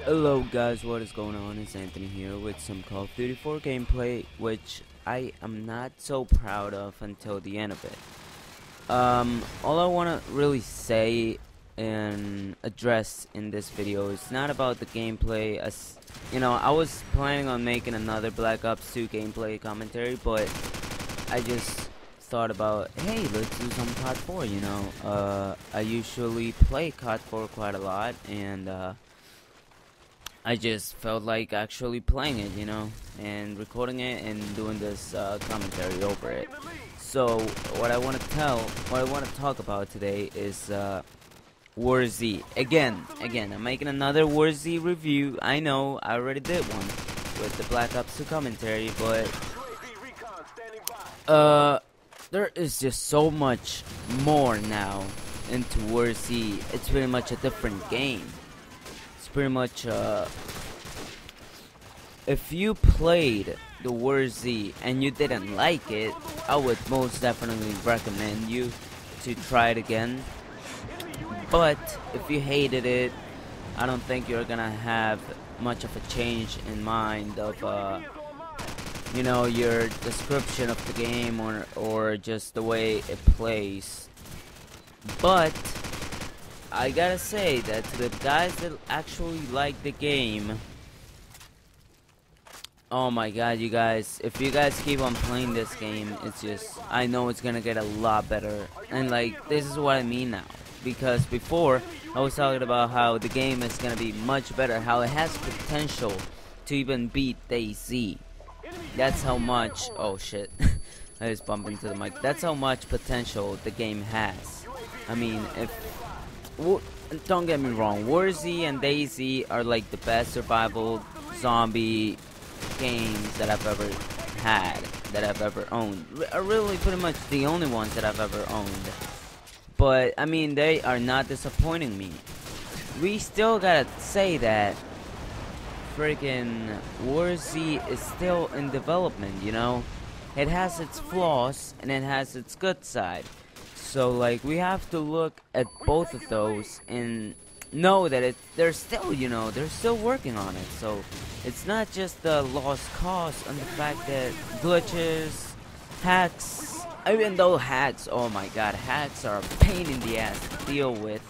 Hello guys, what is going on? It's Anthony here with some Call of Duty 4 gameplay, which I am not so proud of until the end of it. All I want to really say and address in this video is not about the gameplay. As you know, I was planning on making another Black Ops 2 gameplay commentary, but I just thought about, hey, let's do some COD 4, you know. I usually play COD 4 quite a lot, and I just felt like actually playing it, you know, and recording it and doing this commentary over it. So what I want to talk about today is WarZ. Again, I'm making another WarZ review. I know I already did one with the Black Ops 2 commentary, but there is just so much more now into WarZ. It's pretty much a different game. Pretty much if you played the WarZ and you didn't like it, I would most definitely recommend you to try it again. But if you hated it, I don't think you're gonna have much of a change in mind of you know, your description of the game or just the way it plays. But I gotta say that to the guys that actually like the game, oh my god, you guys, if you guys keep on playing this game, it's just, I know it's gonna get a lot better. And like, this is what I mean now, because before I was talking about how the game is gonna be much better, how it has potential to even beat DayZ. That's how much, oh shit, I just bumped into the mic. That's how much potential the game has. I mean, don't get me wrong, WarZ and DayZ are like the best survival zombie games that I've ever had, that I've ever owned. Are really pretty much the only ones that I've ever owned. But I mean, they are not disappointing me. We still gotta say that freaking WarZ is still in development, you know? It has its flaws and it has its good side. So like, we have to look at both of those and know that they're still, you know, they're still working on it. So it's not just the lost cause and the fact that glitches, hacks, even though hacks, oh my god, hacks are a pain in the ass to deal with.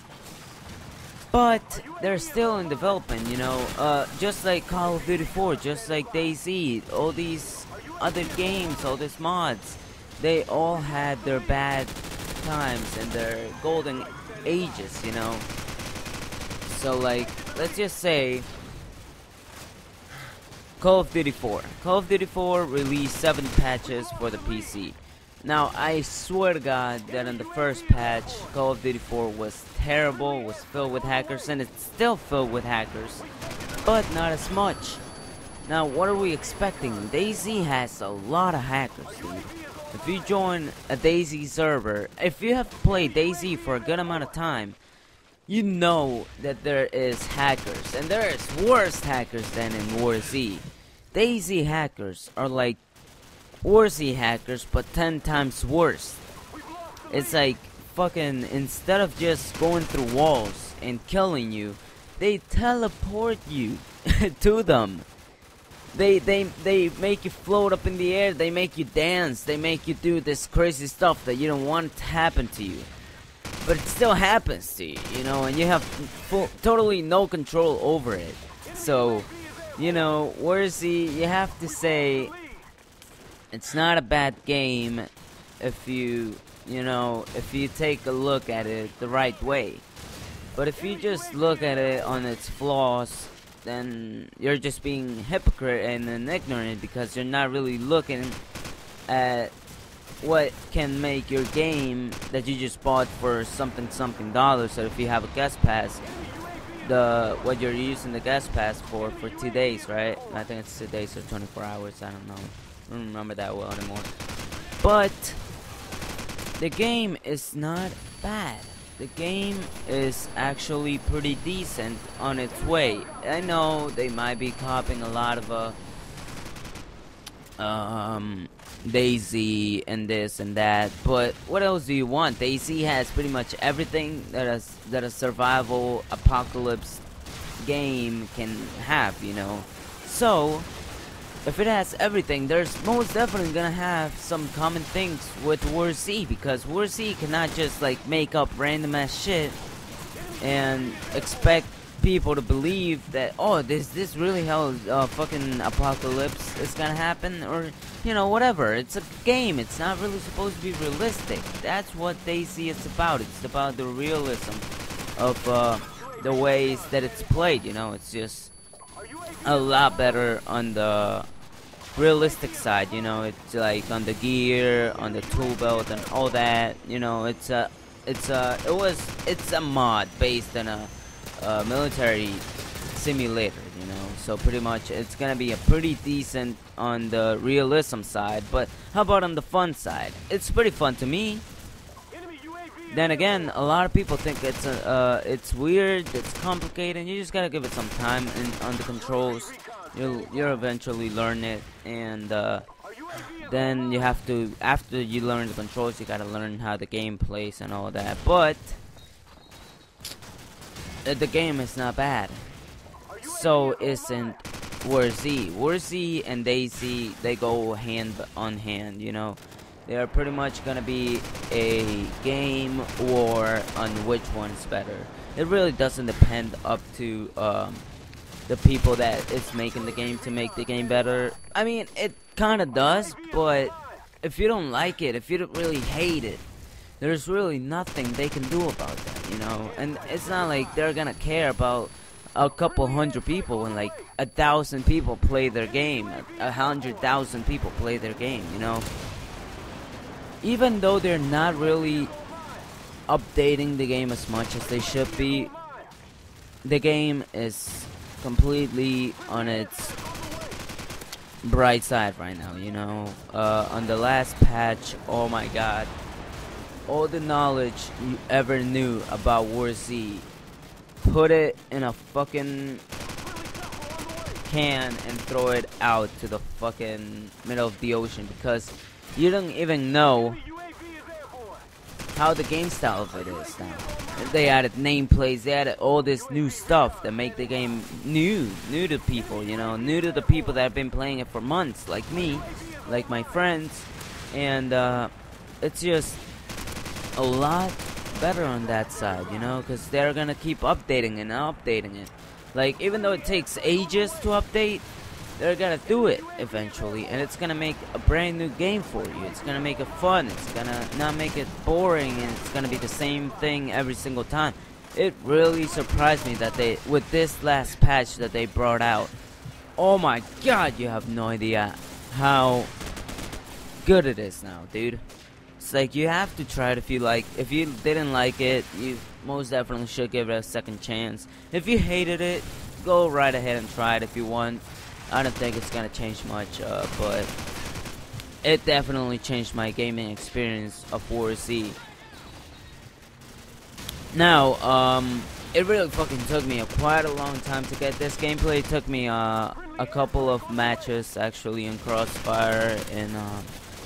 But they're still in development, you know, just like Call of Duty 4, just like DayZ, all these other games, all these mods, they all had their bad times and their golden ages, you know. So like, let's just say Call of Duty 4 released 7 patches for the PC. Now I swear to god that in the first patch Call of Duty 4 was terrible, was filled with hackers, and it's still filled with hackers, but not as much. Now what are we expecting? DayZ has a lot of hackers, dude. If you join a DayZ server, if you have played DayZ for a good amount of time, you know that there is hackers, and there is worse hackers than in WarZ. DayZ hackers are like WarZ hackers, but 10 times worse. It's like fucking, instead of just going through walls and killing you, they teleport you to them. They make you float up in the air, they make you dance, they make you do this crazy stuff that you don't want to happen to you. But it still happens to you, you know, and you have totally no control over it. So, you know, WarZ, you have to say, it's not a bad game if you know, if you take a look at it the right way. But if you just look at it on its flaws, then you're just being hypocrite and ignorant, because you're not really looking at what can make your game that you just bought for something dollars. So if you have a guest pass, what you're using the guest pass for 2 days, right? I think it's 2 days or 24 hours, I don't know, I don't remember that well anymore. But the game is not bad. The game is actually pretty decent on its way. I know they might be copying a lot of DayZ and this and that, but what else do you want? DayZ has pretty much everything that a survival apocalypse game can have, you know. So if it has everything, there's most definitely gonna have some common things with WarZ, because WarZ cannot just like make up random ass shit and expect people to believe that, oh, this really how fucking apocalypse is gonna happen, or you know, whatever. It's a game. It's not really supposed to be realistic. That's what DayZ is about. It's about the realism of the ways that it's played. You know, it's just a lot better on the realistic side. You know, it's like on the gear, on the tool belt, and all that. You know, it's a mod based on a military simulator, you know, so pretty much it's gonna be a pretty decent on the realism side. But how about on the fun side? It's pretty fun to me. Then again, a lot of people think it's weird, it's complicated. You just gotta give it some time, and on the controls you'll eventually learn it, and then you have to, after you learn the controls, you gotta learn how the game plays and all that. But the game is not bad. So isn't WarZ. WarZ and DayZ, they go hand on hand, you know. They are pretty much gonna be a game war on which one's better. It really doesn't depend up to the people that is making the game to make the game better. I mean, it kinda does, but if you don't like it, if you don't really hate it, there's really nothing they can do about that, you know. And it's not like they're gonna care about a couple hundred people when like 1,000 people play their game, 100,000 people play their game, you know. Even though they're not really updating the game as much as they should be, the game is completely on its bright side right now, you know. On the last patch, oh my god, all the knowledge you ever knew about WarZ, put it in a fucking can and throw it out to the fucking middle of the ocean, because you don't even know how the game style of it is now. They added nameplates, they added all this new stuff that make the game new to people, you know, new to the people that have been playing it for months, like me, like my friends, and it's just a lot better on that side, you know, because they're gonna keep updating and updating it. Like, even though it takes ages to update, they're gonna do it eventually, and it's gonna make a brand new game for you. It's gonna make it fun, it's gonna not make it boring, and it's gonna be the same thing every single time. It really surprised me that they, with this last patch that they brought out, oh my god, you have no idea how good it is now, dude. It's like, you have to try it if you like. If you didn't like it, you most definitely should give it a second chance. If you hated it, go right ahead and try it if you want. I don't think it's gonna change much, but it definitely changed my gaming experience of WarZ. Now, it really fucking took me quite a long time to get this gameplay. It took me a couple of matches actually in Crossfire, in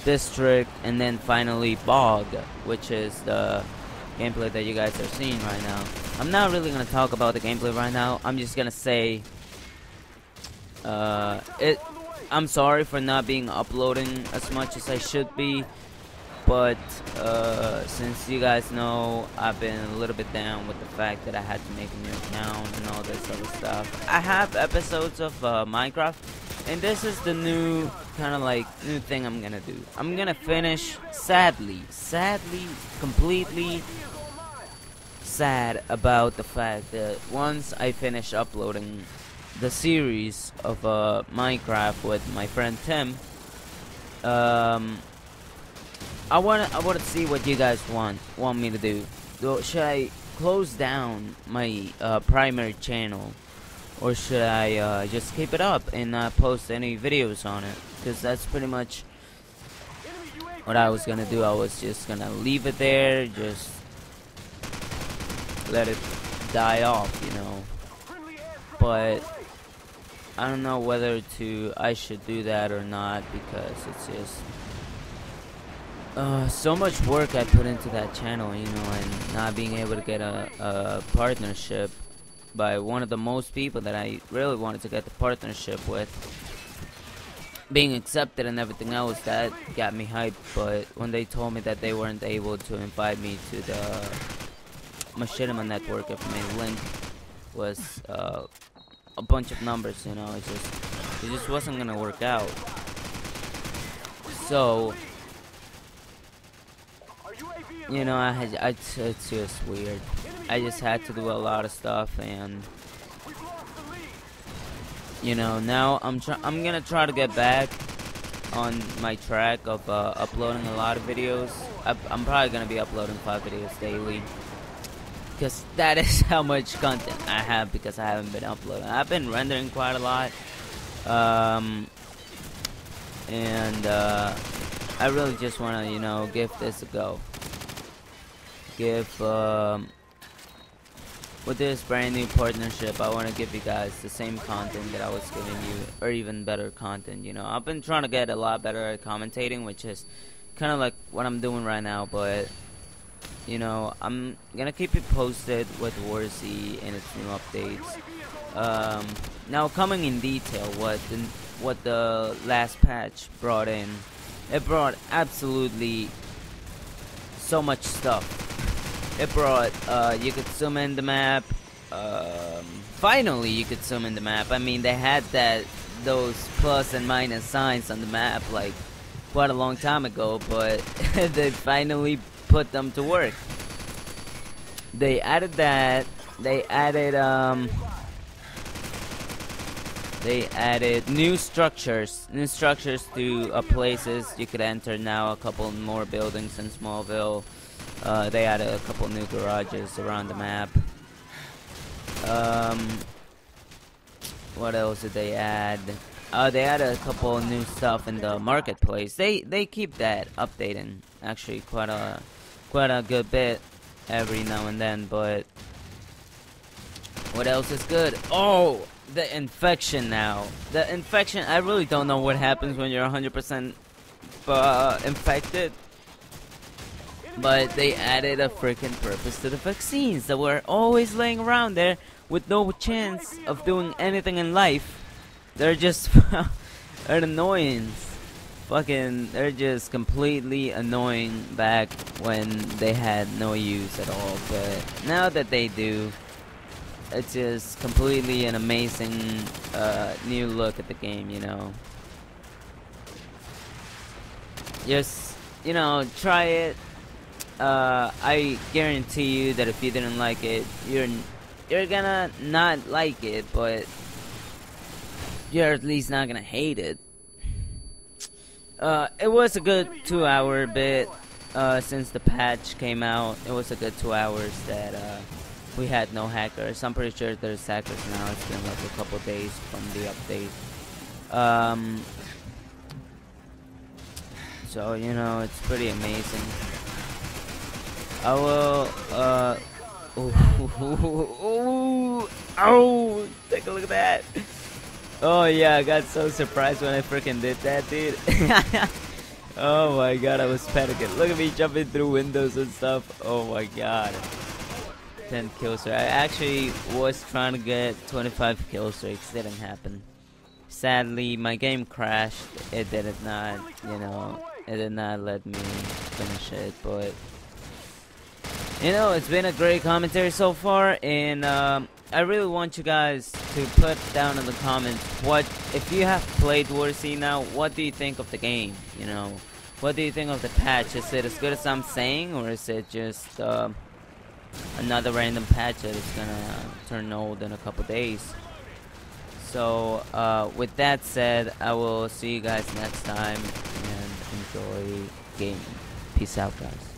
District, and then finally Bog, which is the gameplay that you guys are seeing right now. I'm not really gonna talk about the gameplay right now. I'm just gonna say, I'm sorry for not being uploading as much as I should be, but since you guys know, I've been a little bit down with the fact that I had to make a new account and all this other stuff. I have episodes of Minecraft, and this is the new kind of like new thing I'm gonna do. I'm gonna finish, sadly, completely sad about the fact that once I finish uploading the series of Minecraft with my friend Tim, I wanna see what you guys want me to do. Should I close down my primary channel, or should I just keep it up and not post any videos on it? Because that's pretty much what I was gonna do. I was just gonna leave it there, just let it die off, you know. But I don't know whether I should do that or not, because it's just so much work I put into that channel, you know, and not being able to get a partnership by one of the most people that I really wanted to get the partnership with. Being accepted and everything else, that got me hyped. But when they told me that they weren't able to invite me to the Machinima network if my link was a bunch of numbers, you know, it just wasn't gonna work out. So, you know, it's just weird. I just had to do a lot of stuff, and you know, now I'm gonna try to get back on my track of uploading a lot of videos. I'm probably gonna be uploading 5 videos daily, because that is how much content I have, because I haven't been uploading. I've been rendering quite a lot, and I really just want to, you know, give this a go. With this brand new partnership, I want to give you guys the same content that I was giving you, or even better content. You know, I've been trying to get a lot better at commentating, which is kind of like what I'm doing right now, but you know, I'm gonna keep you posted with WarZ and its new updates. Now, coming in detail, what the last patch brought in, it brought absolutely so much stuff. It brought, you could zoom in the map. Finally, you could zoom in the map. I mean, they had those plus and minus signs on the map like quite a long time ago, but they finally put them to work. They added that. They added new structures to places you could enter now. A couple more buildings in Smallville. They added a couple new garages around the map. What else did they add? They added a couple new stuff in the marketplace. They keep that updating actually quite a good bit every now and then. But what else is good? Oh, the infection now. The infection. I really don't know what happens when you're 100% infected. But they added a freaking purpose to the vaccines that were always laying around there with no chance of doing anything in life. They're just an annoyance. They're just completely annoying back when they had no use at all. But now that they do, it's just completely an amazing new look at the game, you know. Just, you know, try it. I guarantee you that if you didn't like it, you're gonna not like it, but you're at least not gonna hate it. It was a good 2-hour bit since the patch came out. It was a good 2 hours that we had no hackers. I'm pretty sure there's hackers now. It's been like a couple days from the update. So you know, it's pretty amazing. I will, oh, take a look at that. Oh yeah, I got so surprised when I freaking did that, dude. Oh my god, I was panicking. Look at me jumping through windows and stuff. Oh my god. 10 kill streak. I actually was trying to get 25 kill streaks. Didn't happen. Sadly, my game crashed. It did not, you know, it did not let me finish it, but you know, it's been a great commentary so far, and I really want you guys to put down in the comments what, if you have played WarZ now, what do you think of the game? You know, what do you think of the patch? Is it as good as I'm saying, or is it just another random patch that is gonna turn old in a couple days? So with that said, I will see you guys next time, and enjoy gaming. Peace out, guys.